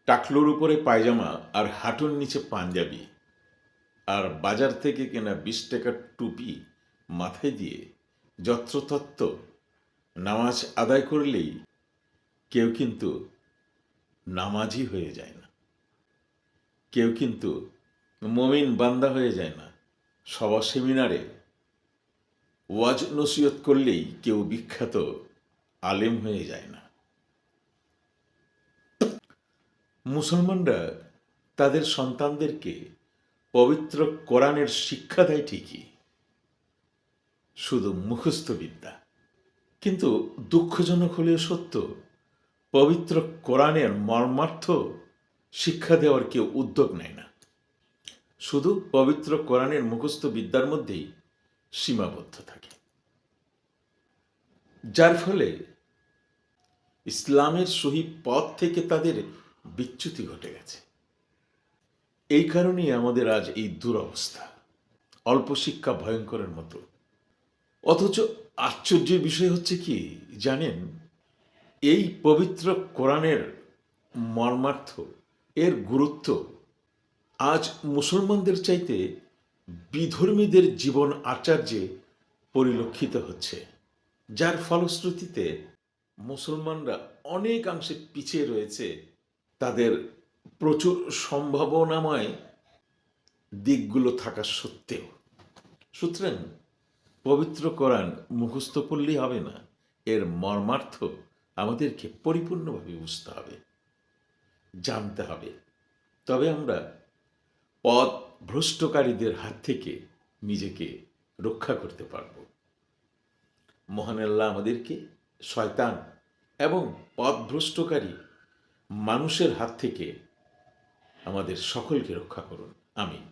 টাকলোর উপরে পায়জামা আর হাঁটুর নিচে পাঞ্জাবি আর বাজার থেকে কেনা 20 টাকার টুপি মাথায় দিয়ে যত্রতত্র নামাজ আদায় করলেই কেউ কিন্তু নামাজি হয়ে যায় না, কেউ কিন্তু মমিন বান্দা হয়ে যায় না। সভা সেমিনারে ওয়াজ নসিহত করলেই কেউ বিখ্যাত আলেম হয়ে যায় না। মুসলমানরা তাদের সন্তানদেরকে পবিত্র কোরআনের শিক্ষা দেয় ঠিকই, শুধু মুখস্থ বিদ্যা। কিন্তু দুঃখজনক হলেও সত্য, পবিত্র কোরআনের মর্মার্থ শিক্ষা দেওয়ার কেউ উদ্যোগ নেয় না। শুধু পবিত্র কোরআনের মুখস্থ বিদ্যার মধ্যেই সীমাবদ্ধ থাকে, যার ফলে ইসলামের সহি পথ থেকে তাদের বিচ্যুতি ঘটে গেছে। এই কারণেই আমাদের আজ এই দুরবস্থা, অল্প শিক্ষা ভয়ঙ্করের মতো। অথচ আশ্চর্যের বিষয় হচ্ছে কি জানেন, এই পবিত্র কোরআনের মর্মার্থ, এর গুরুত্ব আজ মুসলমানদের চাইতে বিধর্মীদের জীবন আচার্যে পরিলক্ষিত হচ্ছে, যার ফলশ্রুতিতে মুসলমানরা অনেকাংশে পিছিয়ে রয়েছে তাদের প্রচুর সম্ভাবনাময় দিকগুলো থাকা সত্ত্বেও। সুতরাং পবিত্র কোরআন মুখস্থ করলেই হবে না, এর মর্মার্থ আমাদেরকে পরিপূর্ণভাবে বুঝতে হবে, জানতে হবে। তবে আমরা পথ ভ্রষ্টকারীদের হাত থেকে নিজেকে রক্ষা করতে পারব। মহান আল্লাহ আমাদেরকে শয়তান এবং পথভ্রষ্টকারী মানুষের হাত থেকে আমাদের সকলকে রক্ষা করুন। আমিন।